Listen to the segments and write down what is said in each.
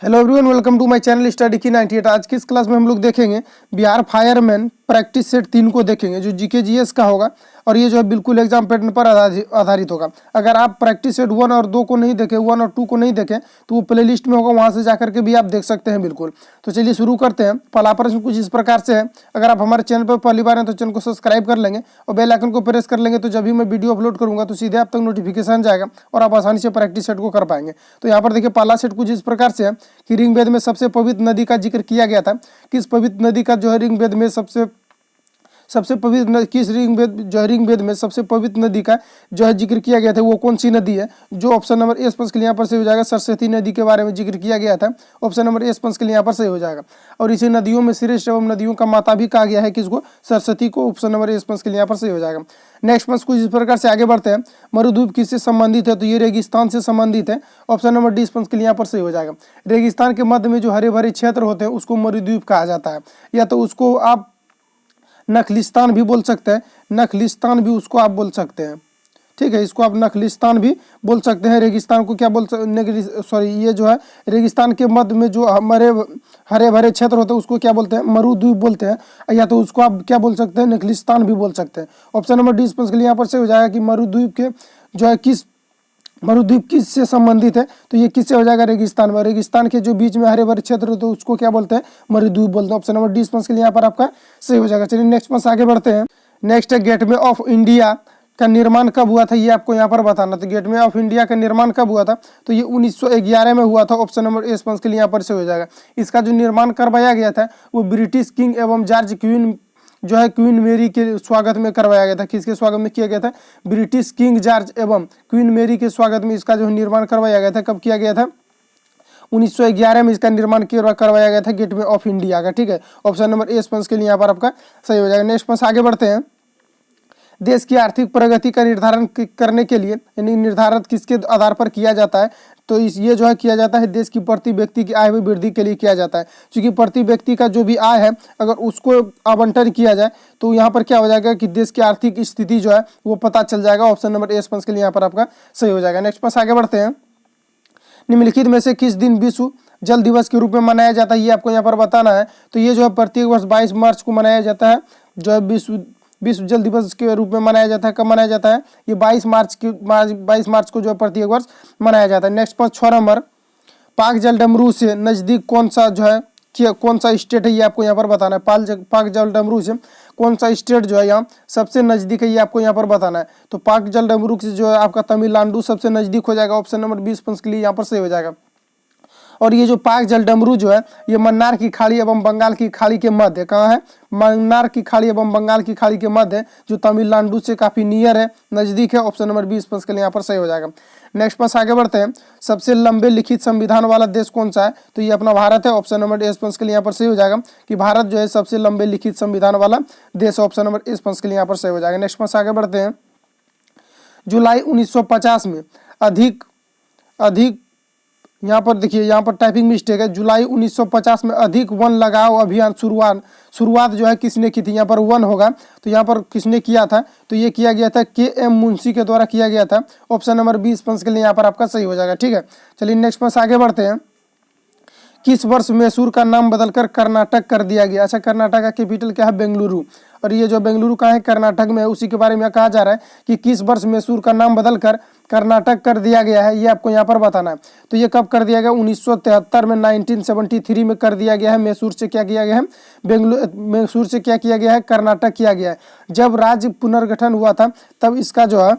Hello everyone, welcome to my channel study की 98। आज की इस क्लास में हम लोग देखेंगे बिहार फायरमैन प्रैक्टिस सेट 3 को देखेंगे, जो जीके जीएस का होगा और ये जो है बिल्कुल एग्जाम पैटर्न पर आधारित होगा। अगर आप प्रैक्टिस सेट 1 और 2 को नहीं देखें, 1 और 2 को नहीं देखें तो वो प्ले लिस्ट में होगा, वहाँ से जाकर के भी आप देख सकते हैं बिल्कुल। तो चलिए शुरू करते हैं। पहला प्रश्न कुछ इस प्रकार से है। अगर आप हमारे चैनल पर पहली बार हैं तो चैनल को सब्सक्राइब कर लेंगे और बेल आइकन को प्रेस कर लेंगे, तो जब भी मैं वीडियो अपलोड करूँगा तो सीधे आप तक नोटिफिकेशन जाएगा और आप आसानी से प्रैक्टिस सेट को कर पाएंगे। तो यहाँ पर देखिए पहला सेट कुछ इस प्रकार से है कि ऋग्वेद में सबसे पवित्र नदी का जिक्र किया गया था। किस पवित्र नदी का जो है ऋग्वेद में सबसे पवित्र किस ऋग्वेद में सबसे पवित्र नदी का जो है जिक्र किया गया था, वो कौन सी नदी है? जो ऑप्शन नंबर ए स्पंज के लिए यहाँ पर सही हो जाएगा, सरस्वती नदी के बारे में जिक्र किया गया था। ऑप्शन नंबर ए स्पंज के लिए यहाँ पर सही हो जाएगा। और इसे नदियों में श्रेष्ठ एवं नदियों का माता भी कहा गया है, किसको? सरस्वती को। ऑप्शन नंबर ए स्पंज के लिए यहाँ पर सही हो जाएगा। नेक्स्ट प्रश्न कुछ इस प्रकार से आगे बढ़ते हैं। मरुद्वीप किससे संबंधित है? तो ये रेगिस्तान से संबंधित है। ऑप्शन नंबर डी स्पंज के लिए यहाँ पर सही हो जाएगा। रेगिस्तान के मध्य में जो हरे भरे क्षेत्र होते हैं उसको मरुद्वीप कहा जाता है, या तो उसको आप नखलिस्तान भी बोल सकते हैं, नखलिस्तान भी उसको आप बोल सकते हैं। ठीक है, इसको आप नखलिस्तान भी बोल सकते हैं। रेगिस्तान को क्या ये जो है रेगिस्तान के मध्य में जो हमारे हरे भरे क्षेत्र होते हैं उसको क्या बोलते हैं? मरुद्वीप बोलते हैं, या तो उसको आप क्या बोल सकते हैं? नखलिस्तान भी बोल सकते हैं। ऑप्शन नंबर डी स्पंज के लिए यहाँ पर से हो जाएगा कि मरुद्वीप के जो है मरुद्वीप किससे संबंधित है? तो ये किससे हो जाएगा? रेगिस्तान में। रेगिस्तान के जो बीच में हरे भरे क्षेत्र होते हैं उसको क्या बोलते हैं? मरुद्वीप बोलते हैं। ऑप्शन नंबर डी स्पंज के लिए यहाँ पर आपका सही हो जाएगा। चलिए नेक्स्ट प्रश्न आगे बढ़ते हैं। नेक्स्ट है गेटवे ऑफ इंडिया का निर्माण कब हुआ था, ये आपको यहाँ पर बताना। तो गेटवे ऑफ इंडिया का निर्माण कब हुआ था? तो ये 1911 में हुआ था। ऑप्शन नंबर ए स्पंज के लिए यहाँ पर से हो जाएगा। इसका जो निर्माण करवाया गया था वो ब्रिटिश किंग एवं जॉर्ज क्वीन जो है क्वीन मेरी के स्वागत में करवाया गया था। किसके स्वागत में किया गया था? ब्रिटिश किंग जॉर्ज एवं क्वीन मेरी के स्वागत में इसका जो निर्माण करवाया गया था। कब किया गया था? 1911 में इसका निर्माण करवाया गया था गेटवे ऑफ इंडिया का। ठीक है, ऑप्शन नंबर ए स्पंज के लिए यहाँ पर आपका सही हो जाएगा। नेक्स्ट प्रश्न आगे बढ़ते हैं। देश की आर्थिक प्रगति का निर्धारण करने के लिए यानी निर्धारित किसके आधार पर किया जाता है? तो ये जो है किया जाता है देश की प्रति व्यक्ति की आय में वृद्धि के लिए किया जाता है। क्योंकि प्रति व्यक्ति का जो भी आय है अगर उसको आवंटन किया जाए तो यहाँ पर क्या हो जाएगा कि देश की आर्थिक स्थिति जो है वो पता चल जाएगा। ऑप्शन नंबर ए स्पंज के लिए यहाँ पर आपका सही हो जाएगा। नेक्स्ट प्रश्न आगे बढ़ते हैं। निम्नलिखित में से किस दिन विश्व जल दिवस के रूप में मनाया जाता है, ये आपको यहाँ पर बताना है। तो ये जो है प्रत्येक वर्ष 22 मार्च को मनाया जाता है, जो है विश्व जल दिवस के रूप में मनाया जाता है। कब मनाया जाता है? ये 22 मार्च को जो है प्रत्येक वर्ष मनाया जाता है। नेक्स्ट पर 6 नंबर, पाक जलडमरू से नज़दीक कौन सा स्टेट है, ये आपको यहाँ पर बताना है। पाक जलडमरू से कौन सा स्टेट जो है यहाँ सबसे नज़दीक है, ये आपको यहाँ पर बताना है। तो पाक जलडमरू से जो है आपका तमिलनाडु सबसे नज़दीक हो जाएगा। ऑप्शन नंबर 20 पंच के लिए यहाँ पर सही हो जाएगा। और ये जो पाक जलडमरू जो है ये मन्नार की खाड़ी एवं बंगाल की खाड़ी के मध्य, कहाँ है? मन्नार की खाड़ी एवं बंगाल की खाड़ी के मध्य, जो तमिलनाडु से काफी नियर है, नजदीक है। ऑप्शन नंबर 20 पंच के लिए यहाँ पर सही हो जाएगा। नेक्स्ट पास आगे बढ़ते हैं। सबसे लंबे लिखित संविधान वाला देश कौन सा है? तो ये अपना भारत है। ऑप्शन नंबर ए पंच के लिए यहाँ पर सही हो जाएगा कि भारत जो है सबसे लंबे लिखित संविधान वाला देश। ऑप्शन नंबर ए पंच के लिए यहाँ पर सही हो जाएगा। नेक्स्ट पास आगे बढ़ते हैं। जुलाई 1950 में अधिक यहाँ पर देखिए, यहाँ पर टाइपिंग मिस्टेक है। जुलाई 1950 में अधिक वन लगाओ अभियान शुरुआत जो है किसने की थी? यहाँ पर वन होगा तो यहाँ पर किसने किया था? तो ये किया गया था के.एम. मुंशी के द्वारा किया गया था। ऑप्शन नंबर 20 पंच के लिए यहाँ पर आपका सही हो जाएगा। ठीक है, चलिए नेक्स्ट पंच आगे बढ़ते हैं। किस वर्ष मैसूर का नाम बदलकर कर्नाटक कर दिया गया? अच्छा, कर्नाटक का कैपिटल क्या है? बेंगलुरु। और ये जो बेंगलुरु का है कर्नाटक में है, उसी के बारे में कहा जा रहा है कि किस वर्ष मैसूर का नाम बदलकर कर्नाटक कर दिया गया है, ये आपको यहाँ पर बताना है। तो ये कब कर दिया गया? 1973 में, 1973 में कर दिया गया है। मैसूर से क्या किया गया है? मैसूर से क्या किया गया है? कर्नाटक किया गया है। जब राज्य पुनर्गठन हुआ था तब इसका जो है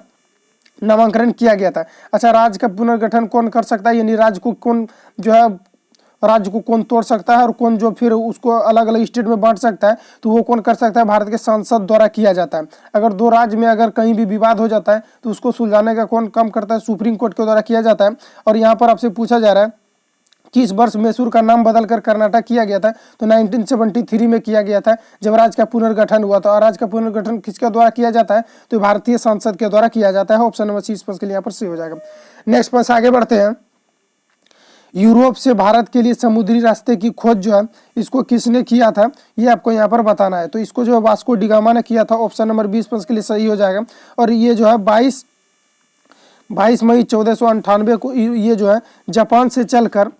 नामांकन किया गया था। अच्छा, राज्य का पुनर्गठन कौन कर सकता है, यानी राज्य को कौन जो है राज्य को कौन तोड़ सकता है और कौन जो फिर उसको अलग अलग स्टेट में बांट सकता है? तो वो कौन कर सकता है? भारत के संसद द्वारा किया जाता है। अगर दो राज्य में अगर कहीं भी विवाद हो जाता है तो उसको सुलझाने का कौन काम करता है? सुप्रीम कोर्ट के द्वारा किया जाता है। और यहाँ पर आपसे पूछा जा रहा है किस वर्ष मैसूर का नाम बदलकर कर्नाटक किया गया था? तो 1973 में किया गया था, जब राज्य का पुनर्गठन हुआ था। और राज्य का पुनर्गठन किसके द्वारा किया जाता है? तो भारतीय संसद के द्वारा किया जाता है। ऑप्शन नंबर 30 के लिए यहाँ पर सही हो जाएगा। नेक्स्ट पर आगे बढ़ते हैं। यूरोप से भारत के लिए समुद्री रास्ते की खोज जो है इसको किसने किया था, ये आपको यहाँ पर बताना है। तो इसको जो है वास्को डी गामा ने किया था। ऑप्शन नंबर 20 के लिए सही हो जाएगा। और ये जो है 22 मई 1498 को ये जो है जापान से चलकर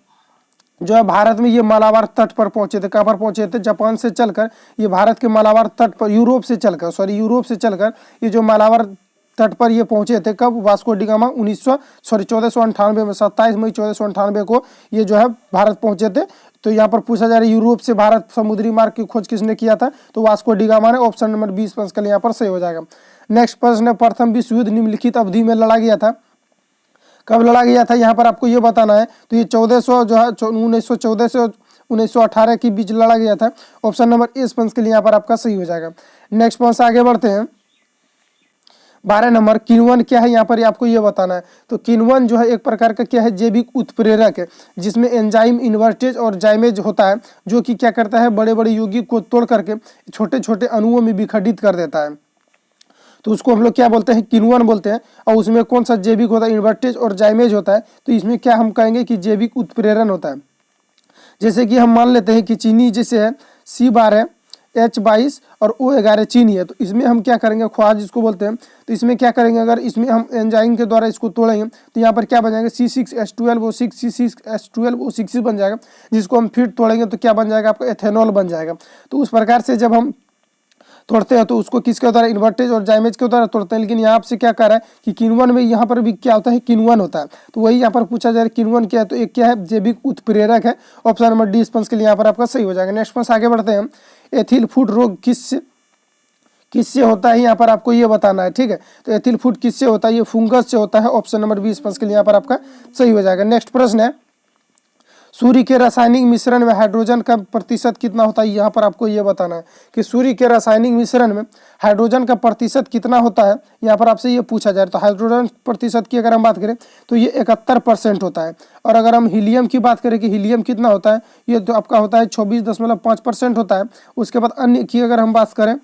जो है भारत में ये मालाबार तट पर पहुंचे थे। कहाँ पर पहुंचे थे? जापान से चलकर ये भारत के मालाबार तट पर, यूरोप से चलकर ये जो मालाबार तट पर ये पहुंचे थे। कब? वास्को डी गामा 1498 में, 27 मई 1498 को ये जो है भारत पहुंचे थे। तो यहाँ पर पूछा जा रहा है यूरोप से भारत समुद्री मार्ग की खोज किसने किया था? तो वास्को डी गामा ने। ऑप्शन नंबर 20 प्रश्न के लिए यहाँ पर सही हो जाएगा। नेक्स्ट प्रश्न है, प्रथम विश्व युद्ध निम्नलिखित अवधि में लड़ा गया था। कब लड़ा गया था यहाँ पर आपको ये बताना है। तो ये 1400 जो है 1914 से 1918 के बीच लड़ा गया था। ऑप्शन नंबर ए प्रश्न के लिए यहाँ पर आपका सही हो जाएगा। नेक्स्ट प्रश्न आगे बढ़ते हैं। 12 नंबर, किण्वन क्या है? यहाँ पर आपको ये बताना है। तो किण्वन जो है एक प्रकार का क्या है? जैविक उत्प्रेरक है, जिसमें एंजाइम इन्वर्टेज और जाइमेज होता है, जो कि क्या करता है? बड़े बड़े यौगिक को तोड़ करके छोटे छोटे अणुओं में विखंडित कर देता है। तो उसको हम लोग क्या बोलते हैं? किण्वन बोलते हैं। और उसमें कौन सा जैविक होता है? इन्वर्टेज और जाइमेज होता है। तो इसमें क्या हम कहेंगे कि जैविक उत्प्रेरण होता है। जैसे कि हम मान लेते हैं कि चीनी जैसे है C12 H22 और O11 चीनी है। तो इसमें हम क्या करेंगे? ख्वाज जिसको बोलते हैं। तो इसमें क्या करेंगे? अगर इसमें हम एंजाइम के द्वारा इसको तोड़ेंगे तो यहाँ पर क्या बन जाएगा? C6H12O6 C6H12O6 बन जाएगा, जिसको हम फिर तोड़ेंगे तो क्या बन जाएगा? आपका एथेनॉल बन जाएगा। तो उस प्रकार से जब हम तोड़ते हैं तो उसको किसके द्वारा? इन्वर्टेज और जाइमेज के द्वारा तोड़ते हैं। लेकिन यहाँ आपसे क्या कह रहा है कि किण्वन में यहाँ पर भी क्या होता है? किण्वन होता है। तो वही यहाँ पर पूछा जा रहा है किण्वन क्या है? तो एक क्या है? जैविक उत्प्रेरक है। ऑप्शन नंबर डी स्पंज के लिए यहाँ पर आपका सही हो जाएगा। नेक्स्ट प्रश्न आगे बढ़ते हैं। एथिल फुट रोग किससे होता है? यहाँ पर आपको ये बताना है। ठीक है, तो एथिल फुट किससे होता है? ये फंगस से होता है। ऑप्शन नंबर 20 प्रश्न के लिए यहाँ पर आपका सही हो जाएगा। नेक्स्ट प्रश्न है, सूर्य के रासायनिक मिश्रण में हाइड्रोजन का प्रतिशत कितना होता है? यहाँ पर आपको ये बताना है कि सूर्य के रासायनिक मिश्रण में हाइड्रोजन का प्रतिशत कितना होता है। यहाँ पर आपसे ये पूछा जाए तो हाइड्रोजन प्रतिशत की अगर हम बात करें तो ये 71% होता है। और अगर हम हीलियम की बात करें कि हीलियम कितना होता है, ये तो आपका होता है 26.5% होता है। उसके बाद अन्य की अगर हम बात करें,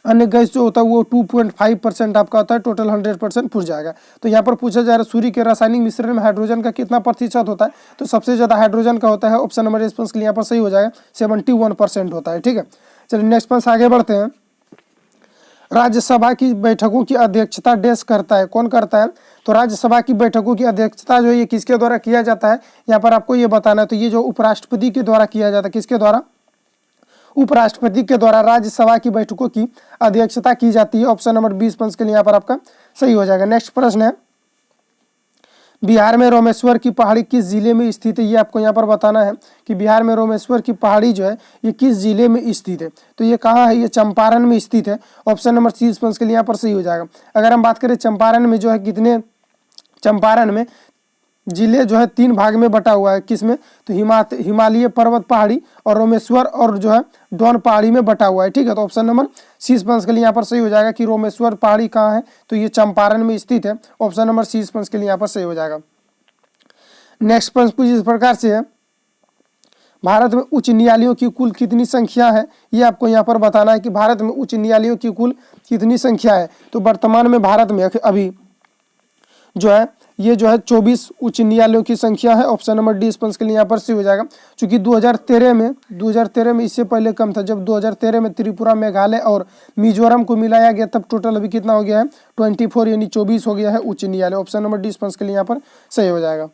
अन्य गैस जो होता है वो 2.5% आपका होता है। टोटल 100% पूछ जाएगा। तो यहाँ पर पूछा जा रहा है सूर्य के रासायनिक मिश्रण में हाइड्रोजन का कितना प्रतिशत होता है? तो सबसे ज्यादा हाइड्रोजन का होता है। ऑप्शन नंबर रिस्पॉन्स के लिए यहाँ पर सही हो जाएगा, 71% होता है। ठीक है, चलिए नेक्स्ट प्रश्न आगे बढ़ते हैं। राज्यसभा की बैठकों की अध्यक्षता डैश करता है? कौन करता है? तो राज्यसभा की बैठकों की अध्यक्षता जो है ये किसके द्वारा किया जाता है? यहाँ पर आपको ये बताना है। तो ये जो उपराष्ट्रपति के द्वारा किया जाता है। किसके द्वारा? उपराष्ट्रपति के द्वारा राज्यसभा की बैठकों की अध्यक्षता की जाती है। ऑप्शन नंबर 20 प्रश्न के लिए यहाँ पर आपका सही हो जाएगा। नेक्स्ट प्रश्न है, बिहार में रामेश्वर की पहाड़ी किस जिले में स्थित है? ये आपको यहाँ पर बताना है कि बिहार में रामेश्वर की पहाड़ी जो है ये किस जिले में स्थित है? तो ये कहाँ है? ये चंपारण में स्थित है। ऑप्शन नंबर 30 प्रश्न के लिए यहाँ पर सही हो जाएगा। अगर हम बात करें चंपारण में जो है कितने, चंपारण में जिले जो है 3 भाग में बटा हुआ है। किसमें? तो हिमालय पर्वत पहाड़ी और रामेश्वर और जो है डॉन पहाड़ी में बटा हुआ है। ठीक है, तो ऑप्शन नंबर 30 प्रश्न के लिए यहाँ पर सही हो जाएगा कि रामेश्वर पहाड़ी कहाँ है? तो ये चंपारण में स्थित है। ऑप्शन नंबर 30 प्रश्न के लिए यहाँ पर सही हो जाएगा। नेक्स्ट प्रश्न कुछ इस प्रकार से है, भारत में उच्च न्यायालयों की कुल कितनी संख्या है? ये आपको यहाँ पर बताना है कि भारत में उच्च न्यायालयों की कुल कितनी संख्या है। तो वर्तमान में भारत में अभी जो है ये जो है 24 उच्च न्यायालयों की संख्या है। ऑप्शन नंबर डी स्पंज के लिए यहाँ पर सही हो जाएगा। क्योंकि 2013 में इससे पहले कम था। जब 2013 में त्रिपुरा, मेघालय और मिजोरम को मिलाया गया तब टोटल अभी कितना हो गया है? 24 यानी 24 हो गया है उच्च न्यायालय। ऑप्शन नंबर डी स्पंज के लिए यहाँ पर सही हो जाएगा।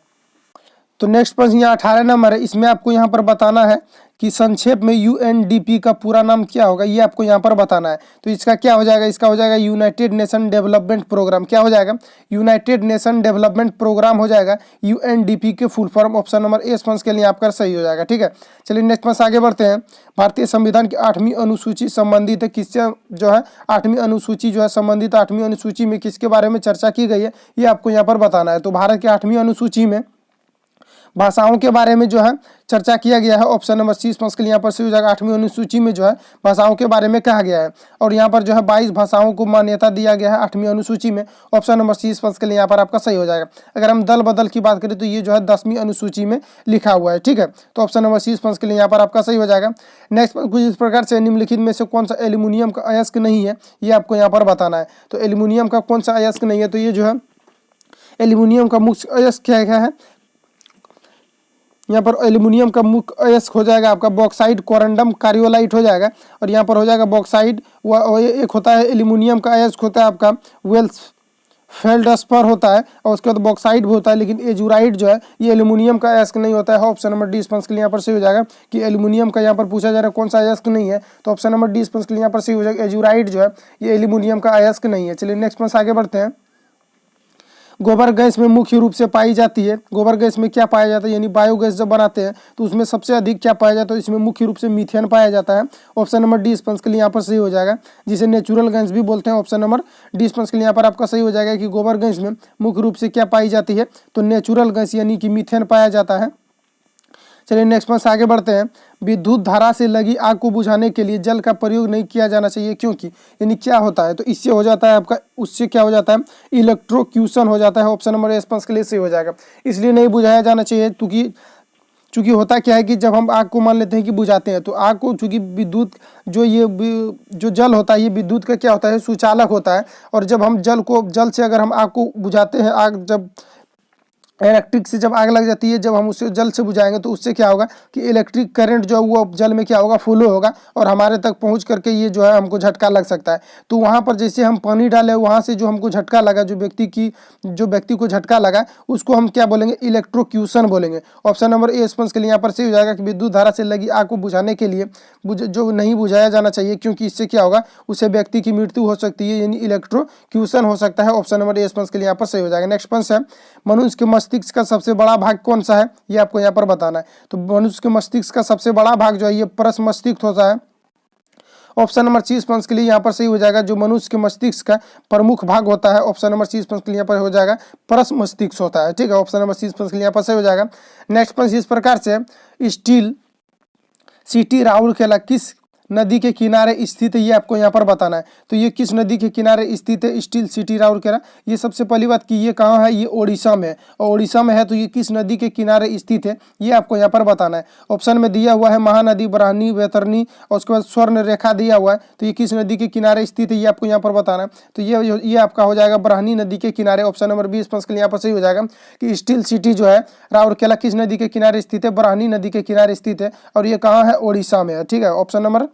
तो नेक्स्ट प्रश्न यहाँ 18 नंबर है। इसमें आपको यहाँ पर बताना है कि संक्षेप में UNDP का पूरा नाम क्या होगा? ये आपको यहाँ पर बताना है। तो इसका क्या हो जाएगा? इसका हो जाएगा यूनाइटेड नेशन डेवलपमेंट प्रोग्राम। क्या हो जाएगा? यूनाइटेड नेशन डेवलपमेंट प्रोग्राम हो जाएगा UNDP के full form. Option number A sponge के लिए आपका सही हो जाएगा। ठीक है, चलिए नेक्स्ट प्रश्न आगे बढ़ते हैं। भारतीय संविधान की 8वीं अनुसूची संबंधित है किससे? जो है 8वीं अनुसूची जो है संबंधित 8वीं अनुसूची में किसके बारे में चर्चा की गई है? ये आपको यहाँ पर बताना है। तो भारत की 8वीं अनुसूची में भाषाओं के बारे में जो है चर्चा किया गया है। ऑप्शन नंबर 30 प्रश्न के लिए यहाँ पर सही हो जाएगा। 8वीं अनुसूची में जो है भाषाओं के बारे में कहा गया है और यहाँ पर जो है 22 भाषाओं को मान्यता दिया गया है 8वीं अनुसूची में। ऑप्शन नंबर 30 प्रश्न के लिए यहाँ पर आपका सही हो जाएगा। अगर हम दल बदल की बात करें तो ये जो है 10वीं अनुसूची में लिखा हुआ है। ठीक है, तो ऑप्शन नंबर 30 प्रश्न के लिए यहाँ पर आपका सही हो जाएगा। नेक्स्ट कुछ इस प्रकार से, निम्नलिखित में से कौन सा एल्यूमिनियम का अयस्क नहीं है? ये आपको यहाँ पर बताना है। तो एल्यूमिनियम का कौन सा अयस्क नहीं है? तो ये जो है एल्यूमिनियम का मुख्य अयस्क क्या है? यहाँ पर एल्यूमिनियम का मुख्य अयस्क हो जाएगा आपका बॉक्साइट, कोरंडम, कार्योलाइट हो जाएगा। और यहाँ पर हो जाएगा बॉक्साइट। एक होता है एल्यूमिनियम का अयस्क होता है आपका फेल्डस्पर होता है और उसके बाद बॉक्साइट भी होता है, लेकिन एजुराइट जो है ये एल्यूमिनियम का अयस्क नहीं होता है। ऑप्शन नंबर डी स्पंज के लिए यहाँ पर सही हो जाएगा कि एल्यूमिनियम का यहाँ पर पूछा जा रहा है कौन सा अयस्क नहीं है, तो ऑप्शन नंबर डी स्पंज के लिए यहाँ पर सही हो जाएगा। एजुराइट जो है ये एल्यूमिनियम का अयस्क नहीं है। चलिए नेक्स्ट प्रश्न आगे बढ़ते हैं। गोबर गैस में मुख्य रूप से पाई जाती है, गोबर गैस में क्या पाया जाता है, यानी बायोगैस जब बनाते हैं तो उसमें सबसे अधिक क्या पाया जाता है, इसमें मुख्य रूप से मीथेन पाया जाता है। ऑप्शन नंबर डी स्पंज के लिए यहाँ पर सही हो जाएगा, जिसे नेचुरल गैस भी बोलते हैं। ऑप्शन नंबर डी स्पंज के लिए यहाँ पर आपका सही हो जाएगा कि गोबर गैस में मुख्य रूप से क्या पाई जाती है, तो नेचुरल गैस यानी कि मीथेन पाया जाता है। चलिए नेक्स्ट प्रश्न आगे बढ़ते हैं। विद्युत धारा से लगी आग को बुझाने के लिए जल का प्रयोग नहीं किया जाना चाहिए, क्योंकि, यानी क्या होता है, तो इससे हो जाता है आपका, उससे क्या हो जाता है, इलेक्ट्रोक्यूशन हो जाता है। ऑप्शन नंबर ए स्पंज के लिए सही हो जाएगा, इसलिए नहीं बुझाया जाना चाहिए। चूंकि होता क्या है कि जब हम आग को मान लेते हैं कि बुझाते हैं, तो आग को चूंकि विद्युत जो जल होता है ये विद्युत का क्या होता है, सुचालक होता है। और जब हम जल से अगर हम आग को बुझाते हैं, आग जब इलेक्ट्रिक से जब आग लग जाती है, जब हम उसे जल से बुझाएंगे तो उससे क्या होगा कि इलेक्ट्रिक करंट जो है वो जल में क्या होगा, फ्लो होगा और हमारे तक पहुंच करके ये जो है हमको झटका लग सकता है। तो वहाँ पर जैसे हम पानी डाले, वहाँ से जो हमको झटका लगा, जो व्यक्ति को झटका लगा, उसको हम क्या बोलेंगे, इलेक्ट्रोक्यूशन बोलेंगे। ऑप्शन नंबर ए स्पंज के लिए यहाँ पर सही हो जाएगा कि विद्युत धारा से लगी आग को बुझाने के लिए जो नहीं बुझाया जाना चाहिए, क्योंकि इससे क्या होगा, उससे व्यक्ति की मृत्यु हो सकती है, यानी इलेक्ट्रोक्यूशन हो सकता है। ऑप्शन नंबर ए स्पंज के लिए यहाँ पर सही हो जाएगा। नेक्स्ट प्रश्न है, मनुष्य के मस्तिष्क का सबसे बड़ा भाग कौन सा है, ये आपको यहाँ पर बताना है। तो मनुष्य के मस्तिष्क का सबसे बड़ा भाग जो है ये परस मस्तिष्क होता है। ऑप्शन नंबर सी स्पंज के लिए यहाँ पर सही हो जाएगा, जो मनुष्य के मस्तिष्क का प्रमुख भाग होता है। ऑप्शन नंबर सी स्पंज के लिए यहाँ पर हो जाएगा, परस मस्तिष्क होता है। ठीक है, ऑप्शन नंबर सी स्पंज के लिए यहाँ पर सही हो जाएगा। नेक्स्ट प्रश्न इस प्रकार से, स्टील सिटी राउरकेला किस नदी के किनारे स्थित है, ये आपको यहाँ पर बताना है। तो ये किस नदी के किनारे स्थित है, स्टील सिटी राउरकेला। ये सबसे पहली बात कि ये कहाँ है, ये ओडिशा में है, और ओडिशा में है तो ये किस नदी के किनारे स्थित है, ये आपको यहाँ पर बताना है। ऑप्शन में दिया हुआ है महानदी, ब्राह्मणी, वैतरणी, और उसके बाद स्वर्ण रेखा दिया हुआ है, तो ये किस नदी के किनारे स्थित है, ये आपको यहाँ पर बताना है। तो ये आपका हो जाएगा ब्राह्मणी नदी के किनारे। ऑप्शन नंबर 20 के लिए यहाँ पर सही हो जाएगा कि स्टील सिटी जो है राउरकेला किस नदी के किनारे स्थित है, ब्राह्मणी नदी के किनारे स्थित है, और ये कहाँ है, ओडिशा में है। ठीक है, ऑप्शन नंबर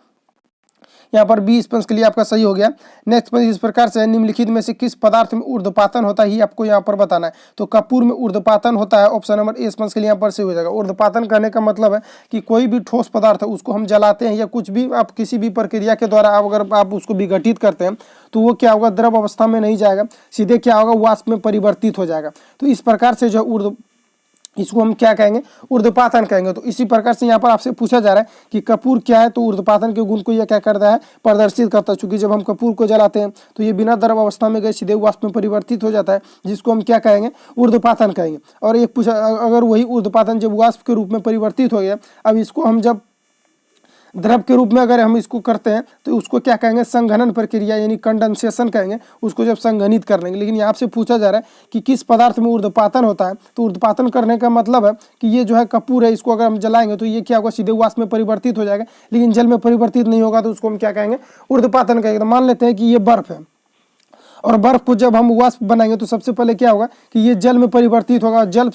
यहाँ पर 20 के लिए आपका सही हो गया। नेक्स्ट प्रश्न इस प्रकार से, निम्नलिखित में से किस पदार्थ में ऊर्ध्वपातन होता है, ये आपको यहाँ पर बताना है। तो कपूर में ऊर्ध्वपातन होता है। ऑप्शन नंबर ए के लिए यहाँ पर सही हो जाएगा। ऊर्ध्वपातन करने का मतलब है कि कोई भी ठोस पदार्थ है उसको हम जलाते हैं, या कुछ भी आप किसी भी प्रक्रिया के द्वारा अगर आप उसको विघटित करते हैं तो वो क्या होगा, द्रव अवस्था में नहीं जाएगा, सीधे क्या होगा, वाष्प में परिवर्तित हो जाएगा। तो इस प्रकार से जो इसको हम क्या कहेंगे, ऊर्ध्वपातन कहेंगे। तो इसी प्रकार से यहाँ पर आपसे पूछा जा रहा है कि कपूर क्या है, तो ऊर्ध्वपातन के गुण को यह क्या करता है, प्रदर्शित करता है। चूंकि जब हम कपूर को जलाते हैं तो ये बिना द्रव अवस्था में गए सीधे वाष्प में परिवर्तित हो जाता है, जिसको हम क्या कहेंगे, ऊर्ध्वपातन कहेंगे। और एक पूछा, अगर वही ऊर्ध्वपातन जब वाष्प के रूप में परिवर्तित हो गया, अब इसको हम जब द्रव के रूप में अगर हम इसको करते हैं तो उसको क्या कहेंगे, संघनन प्रक्रिया, यानी कंडेंसेशन कहेंगे, उसको जब संघनित कर लेंगे। लेकिन यहाँ से पूछा जा रहा है कि किस पदार्थ में ऊर्ध्वपातन होता है, तो ऊर्ध्वपातन करने का मतलब है कि ये जो है कपूर है, इसको अगर हम जलाएंगे तो ये क्या होगा, सीधे वाष्प में परिवर्तित हो जाएगा, लेकिन जल में परिवर्तित नहीं होगा, तो उसको हम क्या कहेंगे, ऊर्ध्वपातन कहेंगे। तो मान लेते हैं कि ये बर्फ है, और बर्फ को जब हम वाष्प बनाएंगे तो सबसे पहले क्या होगा कि ये जल में परिवर्तित होगा, जल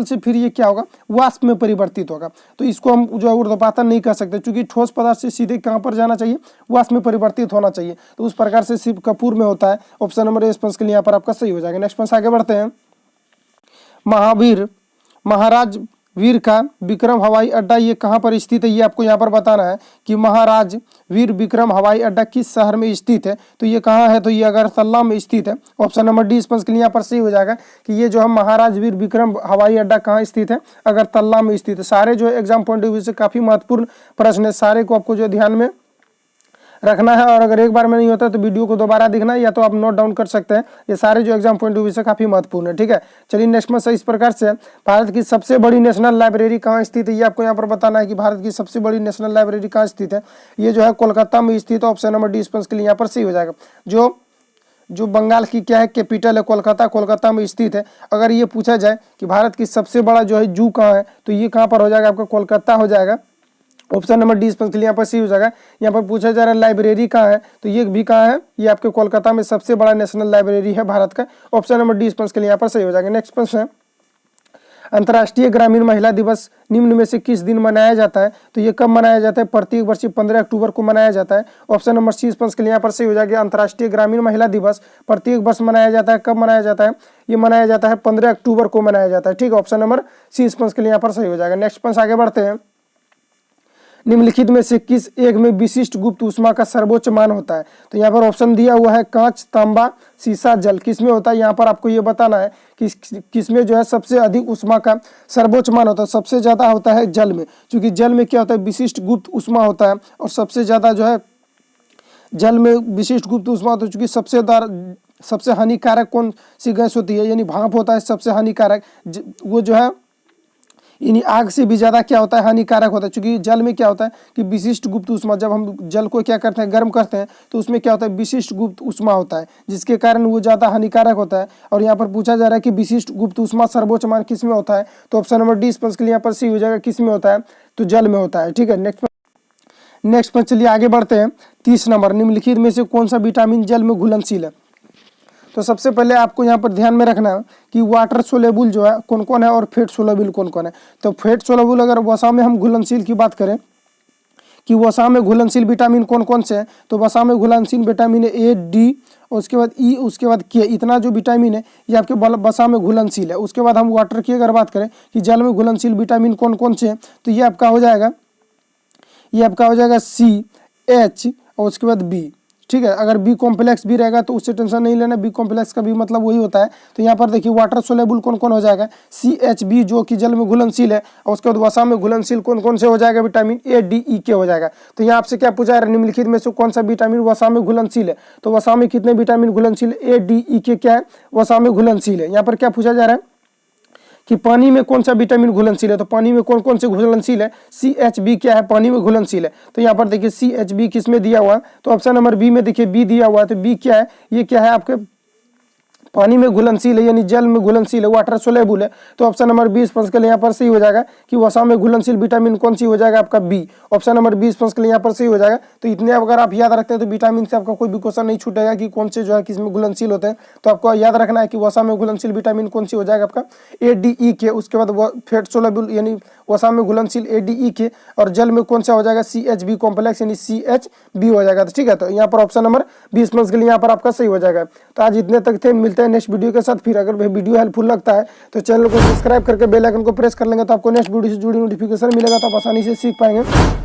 से फिर ये क्या होगा, वाष्प में परिवर्तित होगा। तो इसको हम जो है ऊर्ध्वपातन नहीं कर सकते, क्योंकि ठोस पदार्थ से सीधे कहाँ पर जाना चाहिए, वाष्प में परिवर्तित होना चाहिए। तो उस प्रकार से सिर्फ कपूर में होता है। ऑप्शन नंबर ए स्पंज के लिए यहाँ पर आपका सही हो जाएगा। नेक्स्ट प्रश्न आगे बढ़ते हैं। महाराज वीर का विक्रम हवाई अड्डा ये कहाँ पर स्थित है, ये आपको यहाँ पर बताना है कि महाराज वीर विक्रम हवाई अड्डा किस शहर में स्थित है। तो ये कहाँ है, तो ये अगरतला में स्थित है। ऑप्शन नंबर डी स्पंज के लिए यहाँ पर सही हो जाएगा कि ये जो है महाराज वीर विक्रम हवाई अड्डा कहाँ स्थित है, अगरतला में स्थित है। सारे जो एग्जाम पॉइंट ऑफ व्यू से काफी महत्वपूर्ण प्रश्न है, सारे को आपको जो ध्यान में रखना है, और अगर एक बार में नहीं होता तो वीडियो को दोबारा देखना है, या तो आप नोट डाउन कर सकते हैं। ये सारे जो एग्जाम पॉइंट ऑफ व्यू से काफी महत्वपूर्ण है। ठीक है, चलिए नेक्स्ट में इस प्रकार से, भारत की सबसे बड़ी नेशनल लाइब्रेरी कहाँ स्थित है, ये आपको यहाँ पर बताना है कि भारत की सबसे बड़ी नेशनल लाइब्रेरी कहाँ स्थित है। ये जो है कोलकाता में स्थित है। ऑप्शन नंबर डी स्पंज के लिए यहाँ पर सही हो जाएगा। जो बंगाल की क्या है, कैपिटल है कोलकाता, कोलकाता में स्थित है। अगर ये पूछा जाए कि भारत की सबसे बड़ा जो है जू कहाँ है, तो ये कहाँ पर हो जाएगा, आपका कोलकाता हो जाएगा। ऑप्शन नंबर डी स्पंज के लिए यहाँ पर सही हो जाएगा। यहाँ पर पूछा जा रहा है लाइब्रेरी कहाँ है, तो ये भी कहाँ है, ये आपके कोलकाता में सबसे बड़ा नेशनल लाइब्रेरी है भारत का। ऑप्शन नंबर डी स्पंज के लिए यहाँ पर सही हो जाएगा। नेक्स्ट प्रश्न है, अंतर्राष्ट्रीय ग्रामीण महिला दिवस निम्न में से किस दिन मनाया जाता है? तो ये कब मनाया जाता है? प्रत्येक वर्ष 15 अक्टूबर को मनाया जाता है। ऑप्शन नंबर सी स्पंज के लिए यहाँ पर सही हो जाएगा। अंतर्राष्ट्रीय ग्रामीण महिला दिवस प्रत्येक वर्ष मनाया जाता है। कब मनाया जाता है? ये मनाया जाता है 15 अक्टूबर को मनाया जाता है। ठीक है, ऑप्शन नंबर सी स्पंज के लिए यहाँ पर सही हो जाएगा। नेक्स्ट पंच आगे बढ़ते हैं। निम्नलिखित में से किस एक में विशिष्ट गुप्त ऊष्मा का सर्वोच्च मान होता है? तो यहाँ पर ऑप्शन दिया हुआ है कांच, तांबा, सीसा, जल। किस में होता है? यहाँ पर आपको ये बताना है कि किस में जो है सबसे अधिक ऊष्मा का सर्वोच्च मान होता है। सबसे ज्यादा होता है जल में, क्योंकि जल में क्या होता है? विशिष्ट गुप्त ऊष्मा होता है। और सबसे ज्यादा जो है जल में विशिष्ट गुप्त ऊष्मा होता है, क्योंकि सबसे हानिकारक कौन सी गैस होती है? यानी भाप होता है सबसे हानिकारक। वो जो है यानी आग से भी ज़्यादा क्या होता है? हानिकारक होता है। क्योंकि जल में क्या होता है कि विशिष्ट गुप्त ऊष्मा, जब हम जल को क्या करते हैं? गर्म करते हैं, तो उसमें क्या होता है? विशिष्ट गुप्त ऊष्मा होता है, जिसके कारण वो ज़्यादा हानिकारक होता है। और यहाँ पर पूछा जा रहा है कि विशिष्ट गुप्त ऊष्मा सर्वोच्च मान किस में होता है? तो ऑप्शन नंबर डी स्पंज के लिए यहाँ पर सी हो जाएगा। किस में होता है? तो जल में होता है। ठीक है, नेक्स्ट पर चलिए आगे बढ़ते हैं। 30 नंबर, निम्नलिखित में से कौन सा विटामिन जल में घुलनशील है? तो सबसे पहले आपको यहाँ पर ध्यान में रखना है कि वाटर सोलेबल जो है कौन कौन है और फेट सोलेबल कौन कौन है। तो फेट सोलेबल अगर वसा में हम घुलनशील की बात करें कि वसा में घुलनशील विटामिन कौन कौन से हैं, तो वसा में घुलनशील विटामिन ए, डी, और उसके बाद ई, उसके बाद के, इतना जो विटामिन है ये आपके वसा में घुलनशील है। उसके बाद हम वाटर की अगर बात करें कि जल में घुलनशील विटामिन कौन कौन से हैं, तो ये आपका हो जाएगा सी, एच और उसके बाद बी। ठीक है, अगर बी कॉम्प्लेक्स भी रहेगा तो उससे टेंशन नहीं लेना, बी कॉम्प्लेक्स का भी मतलब वही होता है। तो यहाँ पर देखिए वाटर सोलेबल कौन कौन हो जाएगा? CHB जो कि जल में घुलनशील है। और उसके बाद वसा में घुलनशील कौन कौन से हो जाएगा? विटामिन ए, डी, ई, के हो जाएगा। तो यहाँ आपसे क्या पूछा है? निम्नलिखित में से कौन सा विटामिन वसा में घुलनशील है? तो वसा में कितने विटामिन घुलनशील? ए, डी, ई, के क्या है? वसा में घुलनशील है। यहाँ पर क्या पूछा जा रहा है कि पानी में कौन सा विटामिन घुलनशील है? तो पानी में कौन कौन से घुलनशील है? CHB क्या है? पानी में घुलनशील है। तो यहाँ पर देखिए CHB किस में दिया हुआ है? तो ऑप्शन नंबर बी में देखिए बी दिया हुआ है। तो बी क्या है? ये क्या है? आपके पानी में घुलनशील है, यानी जल में घुलनशील है, वाटर सोलेबल है। तो ऑप्शन नंबर 20 स्पंज के लिए यहाँ पर सही हो जाएगा कि वसा में घुलनशील विटामिन कौन सी हो जाएगा? आपका बी। ऑप्शन नंबर 20 स्पंज के लिए यहाँ पर सही हो जाएगा। तो इतने अगर आप याद रखते हैं तो विटामिन से आपका कोई भी क्वेश्चन नहीं छूटेगा कि कौन से जो है किसमें घुलनशील होते हैं। तो आपको याद रखना है कि वसा में घुलनशील विटामिन कौन सी हो जाएगा? आपका ए, डी, ई, के। उसके बाद फेट सोलेबल यानी वसा में घुलनशील ए, डी, ई, के। और जल में कौन सा हो जाएगा? CHB कॉम्प्लेक्स यानी CHB हो जाएगा। तो ठीक है, तो यहाँ पर ऑप्शन नंबर 20 स्पंज के लिए यहाँ पर आपका सही हो जाएगा। तो आज इतने तक थे, मिलते हैं नेक्स्ट वीडियो के साथ। फिर अगर वीडियो हेल्पफुल लगता है तो चैनल को सब्सक्राइब करके बेल आइकन को प्रेस कर लेंगे, तो आपको नेक्स्ट वीडियो से जुड़ी नोटिफिकेशन मिलेगा, तो आप आसानी से सीख पाएंगे।